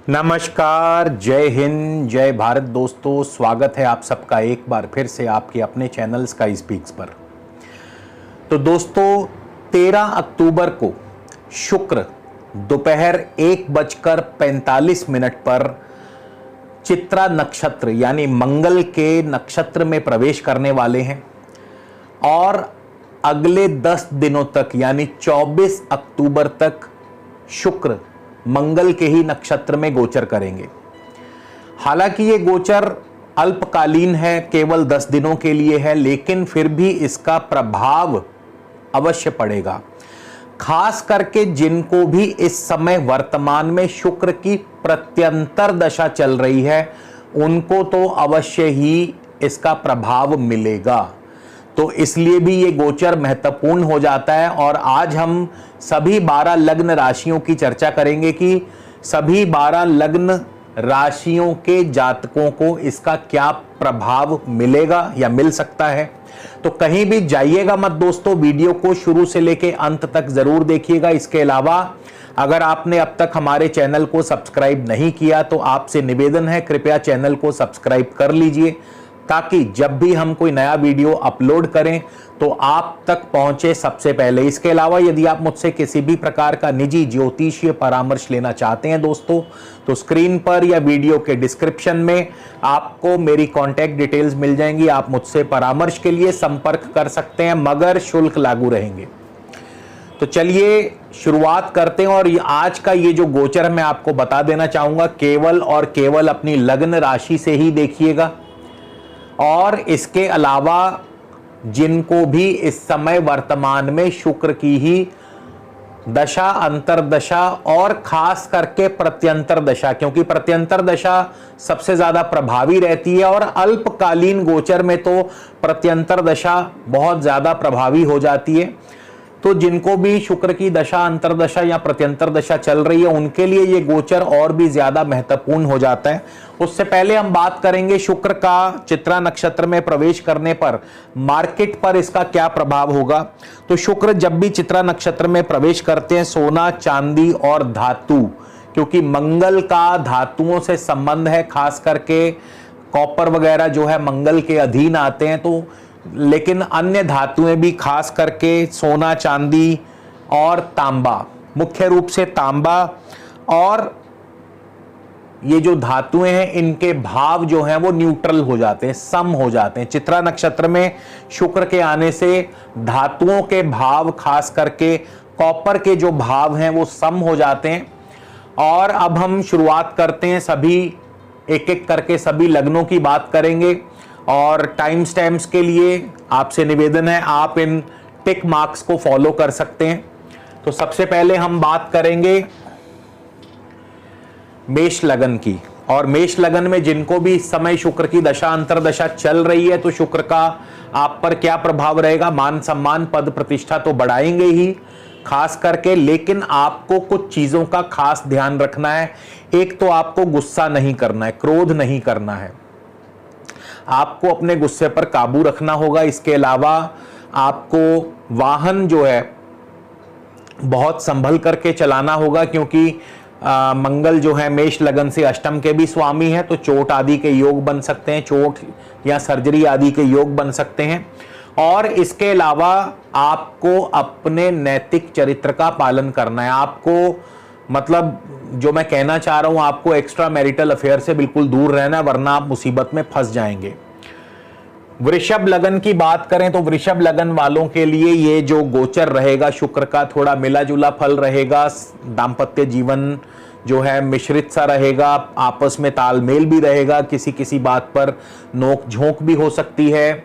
नमस्कार, जय हिंद, जय भारत। दोस्तों, स्वागत है आप सबका एक बार फिर से आपके अपने चैनल स्काई स्पीक्स पर। तो दोस्तों, 13 अक्टूबर को शुक्र दोपहर 1:45 पर चित्रा नक्षत्र यानी मंगल के नक्षत्र में प्रवेश करने वाले हैं और अगले 10 दिनों तक यानी 24 अक्टूबर तक शुक्र मंगल के ही नक्षत्र में गोचर करेंगे। हालांकि ये गोचर अल्पकालीन है, केवल 10 दिनों के लिए है, लेकिन फिर भी इसका प्रभाव अवश्य पड़ेगा। खास करके जिनको भी इस समय वर्तमान में शुक्र की प्रत्यंतर दशा चल रही है, उनको तो अवश्य ही इसका प्रभाव मिलेगा। तो इसलिए भी ये गोचर महत्वपूर्ण हो जाता है। और आज हम सभी 12 लग्न राशियों की चर्चा करेंगे कि सभी 12 लग्न राशियों के जातकों को इसका क्या प्रभाव मिलेगा या मिल सकता है। तो कहीं भी जाइएगा मत दोस्तों, वीडियो को शुरू से लेके अंत तक जरूर देखिएगा। इसके अलावा अगर आपने अब तक हमारे चैनल को सब्सक्राइब नहीं किया तो आपसे निवेदन है, कृपया चैनल को सब्सक्राइब कर लीजिए ताकि जब भी हम कोई नया वीडियो अपलोड करें तो आप तक पहुंचे सबसे पहले। इसके अलावा यदि आप मुझसे किसी भी प्रकार का निजी ज्योतिषीय परामर्श लेना चाहते हैं दोस्तों, तो स्क्रीन पर या वीडियो के डिस्क्रिप्शन में आपको मेरी कॉन्टैक्ट डिटेल्स मिल जाएंगी। आप मुझसे परामर्श के लिए संपर्क कर सकते हैं, मगर शुल्क लागू रहेंगे। तो चलिए शुरुआत करते हैं। और आज का ये जो गोचर मैं आपको बता देना चाहूंगा, केवल और केवल अपनी लग्न राशि से ही देखिएगा। और इसके अलावा जिनको भी इस समय वर्तमान में शुक्र की ही दशा, अंतरदशा और खास करके प्रत्यंतर दशा, क्योंकि प्रत्यंतर दशा सबसे ज्यादा प्रभावी रहती है और अल्पकालीन गोचर में तो प्रत्यंतर दशा बहुत ज्यादा प्रभावी हो जाती है। तो जिनको भी शुक्र की दशा, अंतरदशा या प्रत्यंतर दशा चल रही है, उनके लिए ये गोचर और भी ज्यादा महत्वपूर्ण हो जाता है। उससे पहले हम बात करेंगे शुक्र का चित्रा नक्षत्र में प्रवेश करने पर मार्केट पर इसका क्या प्रभाव होगा। तो शुक्र जब भी चित्रा नक्षत्र में प्रवेश करते हैं, सोना, चांदी और धातु, क्योंकि मंगल का धातुओं से संबंध है, खास करके कॉपर वगैरह जो है मंगल के अधीन आते हैं। तो लेकिन अन्य धातुएं भी, खास करके सोना, चांदी और तांबा, मुख्य रूप से तांबा और ये जो धातुएं हैं, इनके भाव जो हैं वो न्यूट्रल हो जाते हैं, सम हो जाते हैं। चित्रा नक्षत्र में शुक्र के आने से धातुओं के भाव, खास करके कॉपर के जो भाव हैं वो सम हो जाते हैं। और अब हम शुरुआत करते हैं, सभी एक एक करके सभी लग्नों की बात करेंगे। और टाइम स्टैम्प्स के लिए आपसे निवेदन है, आप इन टिक मार्क्स को फॉलो कर सकते हैं। तो सबसे पहले हम बात करेंगे मेष लगन की। और मेष लगन में जिनको भी इस समय शुक्र की दशा, अंतरदशा चल रही है, तो शुक्र का आप पर क्या प्रभाव रहेगा। मान सम्मान, पद प्रतिष्ठा तो बढ़ाएंगे ही खास करके, लेकिन आपको कुछ चीजों का खास ध्यान रखना है। एक तो आपको गुस्सा नहीं करना है, क्रोध नहीं करना है, आपको अपने गुस्से पर काबू रखना होगा। इसके अलावा आपको वाहन जो है बहुत संभल करके चलाना होगा, क्योंकि मंगल जो है मेष लगन से अष्टम के भी स्वामी है, तो चोट आदि के योग बन सकते हैं, चोट या सर्जरी आदि के योग बन सकते हैं। और इसके अलावा आपको अपने नैतिक चरित्र का पालन करना है। आपको मतलब जो मैं कहना चाह रहा हूं, आपको एक्स्ट्रा मैरिटल अफेयर से बिल्कुल दूर रहना है, वरना आप मुसीबत में फंस जाएंगे। वृषभ लगन की बात करें तो वृषभ लगन वालों के लिए ये जो गोचर रहेगा शुक्र का, थोड़ा मिला जुला फल रहेगा। दाम्पत्य जीवन जो है मिश्रित सा रहेगा, आपस में तालमेल भी रहेगा, किसी किसी बात पर नोक झोंक भी हो सकती है।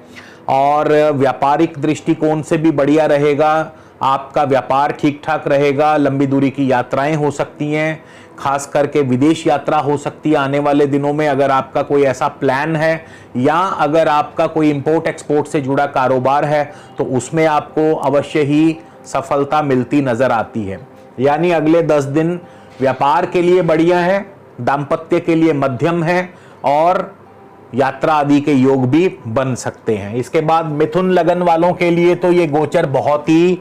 और व्यापारिक दृष्टिकोण से भी बढ़िया रहेगा, आपका व्यापार ठीक ठाक रहेगा। लंबी दूरी की यात्राएं हो सकती हैं, खास करके विदेश यात्रा हो सकती है आने वाले दिनों में, अगर आपका कोई ऐसा प्लान है, या अगर आपका कोई इंपोर्ट एक्सपोर्ट से जुड़ा कारोबार है तो उसमें आपको अवश्य ही सफलता मिलती नजर आती है। यानी अगले 10 दिन व्यापार के लिए बढ़िया है, दाम्पत्य के लिए मध्यम है और यात्रा आदि के योग भी बन सकते हैं। इसके बाद मिथुन लगन वालों के लिए तो ये गोचर बहुत ही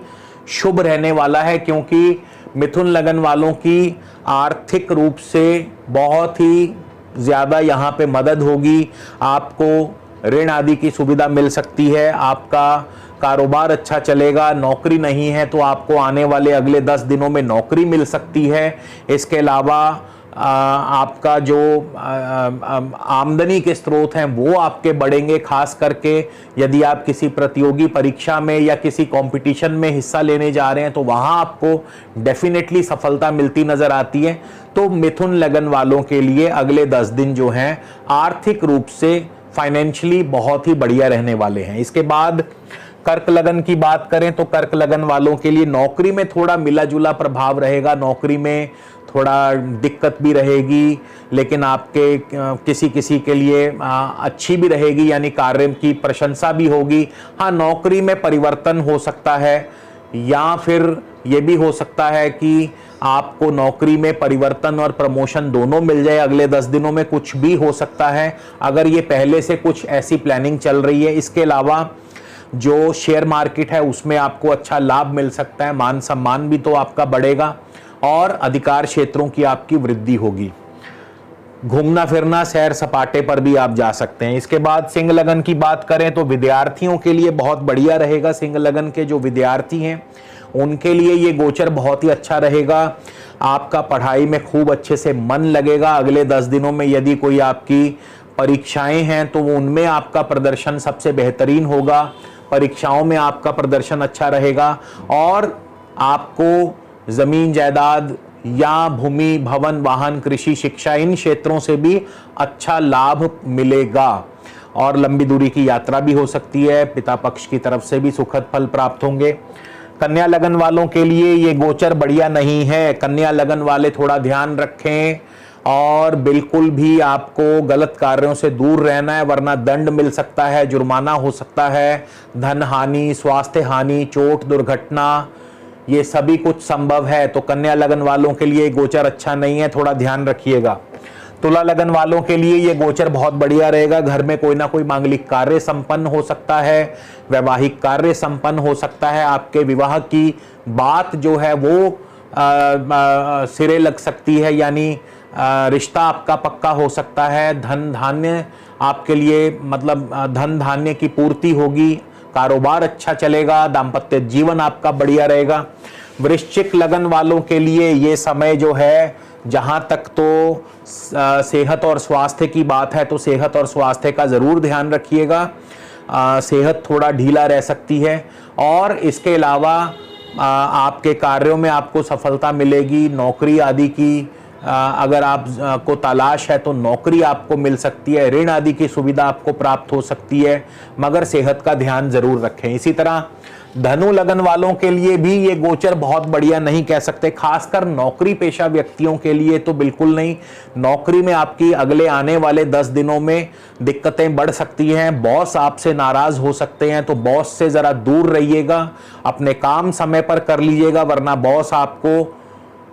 शुभ रहने वाला है, क्योंकि मिथुन लगन वालों की आर्थिक रूप से बहुत ही ज़्यादा यहाँ पे मदद होगी। आपको ऋण आदि की सुविधा मिल सकती है। आपका कारोबार अच्छा चलेगा। नौकरी नहीं है तो आपको आने वाले अगले 10 दिनों में नौकरी मिल सकती है। इसके अलावा आपका जो आमदनी के स्रोत हैं वो आपके बढ़ेंगे। खास करके यदि आप किसी प्रतियोगी परीक्षा में या किसी कंपटीशन में हिस्सा लेने जा रहे हैं तो वहां आपको डेफिनेटली सफलता मिलती नजर आती है। तो मिथुन लगन वालों के लिए अगले 10 दिन जो हैं आर्थिक रूप से फाइनेंशियली बहुत ही बढ़िया रहने वाले हैं। इसके बाद कर्क लगन की बात करें तो कर्क लगन वालों के लिए नौकरी में थोड़ा मिला जुला प्रभाव रहेगा। नौकरी में थोड़ा दिक्कत भी रहेगी, लेकिन आपके किसी किसी के लिए अच्छी भी रहेगी, यानी कार्य की प्रशंसा भी होगी। हाँ, नौकरी में परिवर्तन हो सकता है, या फिर ये भी हो सकता है कि आपको नौकरी में परिवर्तन और प्रमोशन दोनों मिल जाए अगले 10 दिनों में। कुछ भी हो सकता है अगर ये पहले से कुछ ऐसी प्लानिंग चल रही है। इसके अलावा जो शेयर मार्केट है उसमें आपको अच्छा लाभ मिल सकता है। मान सम्मान भी तो आपका बढ़ेगा और अधिकार क्षेत्रों की आपकी वृद्धि होगी। घूमना फिरना सैर सपाटे पर भी आप जा सकते हैं। इसके बाद सिंह लगन की बात करें तो विद्यार्थियों के लिए बहुत बढ़िया रहेगा। सिंह लगन के जो विद्यार्थी हैं उनके लिए ये गोचर बहुत ही अच्छा रहेगा। आपका पढ़ाई में खूब अच्छे से मन लगेगा अगले 10 दिनों में। यदि कोई आपकी परीक्षाएं हैं तो उनमें आपका प्रदर्शन सबसे बेहतरीन होगा। परीक्षाओं में आपका प्रदर्शन अच्छा रहेगा और आपको जमीन जायदाद या भूमि भवन वाहन कृषि शिक्षा इन क्षेत्रों से भी अच्छा लाभ मिलेगा। और लंबी दूरी की यात्रा भी हो सकती है। पिता पक्ष की तरफ से भी सुखद फल प्राप्त होंगे। कन्या लगन वालों के लिए ये गोचर बढ़िया नहीं है। कन्या लगन वाले थोड़ा ध्यान रखें और बिल्कुल भी आपको गलत कार्यों से दूर रहना है, वरना दंड मिल सकता है, जुर्माना हो सकता है, धन हानि, स्वास्थ्य हानि, चोट दुर्घटना, ये सभी कुछ संभव है। तो कन्या लगन वालों के लिए गोचर अच्छा नहीं है, थोड़ा ध्यान रखिएगा। तुला लगन वालों के लिए ये गोचर बहुत बढ़िया रहेगा। घर में कोई ना कोई मांगलिक कार्य संपन्न हो सकता है, वैवाहिक कार्य संपन्न हो सकता है। आपके विवाह की बात जो है वो सिरे लग सकती है, यानी रिश्ता आपका पक्का हो सकता है। धन धान्य आपके लिए मतलब धन धान्य की पूर्ति होगी। कारोबार अच्छा चलेगा। दाम्पत्य जीवन आपका बढ़िया रहेगा। वृश्चिक लगन वालों के लिए ये समय जो है, जहां तक तो सेहत और स्वास्थ्य की बात है तो सेहत और स्वास्थ्य का जरूर ध्यान रखिएगा। सेहत थोड़ा ढीला रह सकती है और इसके अलावा आपके कार्यों में आपको सफलता मिलेगी। नौकरी आदि की अगर आप को तलाश है तो नौकरी आपको मिल सकती है। ऋण आदि की सुविधा आपको प्राप्त हो सकती है, मगर सेहत का ध्यान जरूर रखें। इसी तरह धनु लगन वालों के लिए भी ये गोचर बहुत बढ़िया नहीं कह सकते। खासकर नौकरी पेशा व्यक्तियों के लिए तो बिल्कुल नहीं। नौकरी में आपकी अगले आने वाले 10 दिनों में दिक्कतें बढ़ सकती हैं। बॉस आपसे नाराज हो सकते हैं, तो बॉस से जरा दूर रहिएगा। अपने काम समय पर कर लीजिएगा, वरना बॉस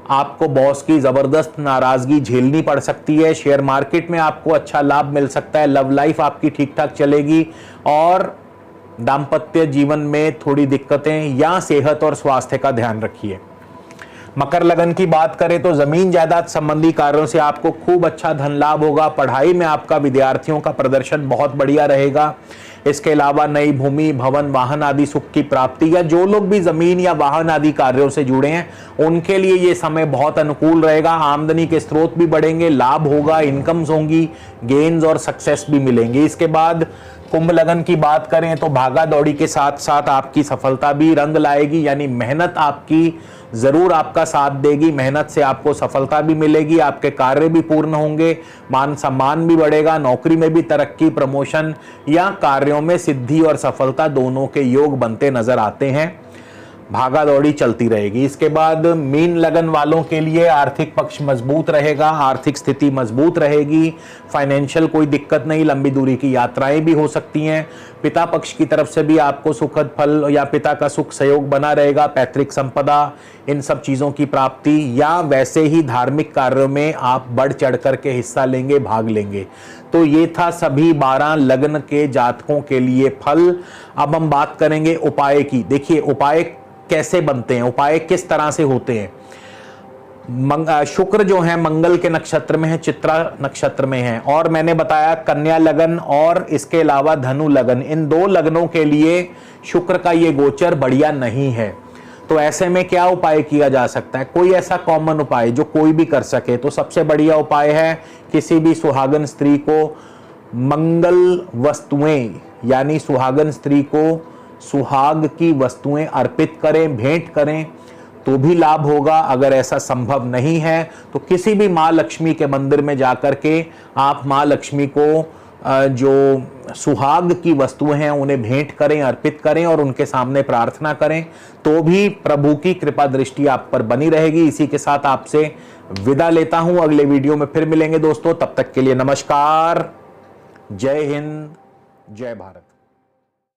आपको बॉस की जबरदस्त नाराजगी झेलनी पड़ सकती है। शेयर मार्केट में आपको अच्छा लाभ मिल सकता है। लव लाइफ आपकी ठीक ठाक चलेगी और दाम्पत्य जीवन में थोड़ी दिक्कतें या सेहत और स्वास्थ्य का ध्यान रखिए। मकर लगन की बात करें तो जमीन जायदाद संबंधी कार्यों से आपको खूब अच्छा धन लाभ होगा। पढ़ाई में आपका विद्यार्थियों का प्रदर्शन बहुत बढ़िया रहेगा। इसके अलावा नई भूमि भवन वाहन आदि सुख की प्राप्ति, या जो लोग भी जमीन या वाहन आदि कार्यों से जुड़े हैं उनके लिए ये समय बहुत अनुकूल रहेगा। आमदनी के स्रोत भी बढ़ेंगे, लाभ होगा, इनकम्स होंगी, गेन्स और सक्सेस भी मिलेंगे। इसके बाद कुंभ लगन की बात करें तो भागा दौड़ी के साथ साथ आपकी सफलता भी रंग लाएगी, यानी मेहनत आपकी जरूर आपका साथ देगी। मेहनत से आपको सफलता भी मिलेगी, आपके कार्य भी पूर्ण होंगे, मान सम्मान भी बढ़ेगा, नौकरी में भी तरक्की, प्रमोशन या कार्यों में सिद्धि और सफलता दोनों के योग बनते नजर आते हैं। भागा दौड़ी चलती रहेगी। इसके बाद मीन लगन वालों के लिए आर्थिक पक्ष मजबूत रहेगा, आर्थिक स्थिति मजबूत रहेगी, फाइनेंशियल कोई दिक्कत नहीं, लंबी दूरी की यात्राएं भी हो सकती हैं। पिता पक्ष की तरफ से भी आपको सुखद फल या पिता का सुख सहयोग बना रहेगा। पैतृक संपदा, इन सब चीज़ों की प्राप्ति, या वैसे ही धार्मिक कार्यों में आप बढ़ चढ़ करके हिस्सा लेंगे, भाग लेंगे। तो ये था सभी 12 लग्न के जातकों के लिए फल। अब हम बात करेंगे उपाय की। देखिए, उपाय कैसे बनते हैं, उपाय किस तरह से होते हैं। शुक्र जो है मंगल के नक्षत्र में है, चित्रा नक्षत्र में है। और मैंने बताया कन्या लगन और इसके अलावा धनु लगन, इन 2 लग्नों के लिए शुक्र का ये गोचर बढ़िया नहीं है। तो ऐसे में क्या उपाय किया जा सकता है? कोई ऐसा कॉमन उपाय जो कोई भी कर सके। तो सबसे बढ़िया उपाय है किसी भी सुहागन स्त्री को मंगल वस्तुएं, यानी सुहागन स्त्री को सुहाग की वस्तुएं अर्पित करें, भेंट करें, तो भी लाभ होगा। अगर ऐसा संभव नहीं है तो किसी भी माँ लक्ष्मी के मंदिर में जाकर के आप माँ लक्ष्मी को जो सुहाग की वस्तुएं हैं उन्हें भेंट करें, अर्पित करें और उनके सामने प्रार्थना करें, तो भी प्रभु की कृपा दृष्टि आप पर बनी रहेगी। इसी के साथ आपसे विदा लेता हूं, अगले वीडियो में फिर मिलेंगे दोस्तों। तब तक के लिए नमस्कार, जय हिंद, जय भारत।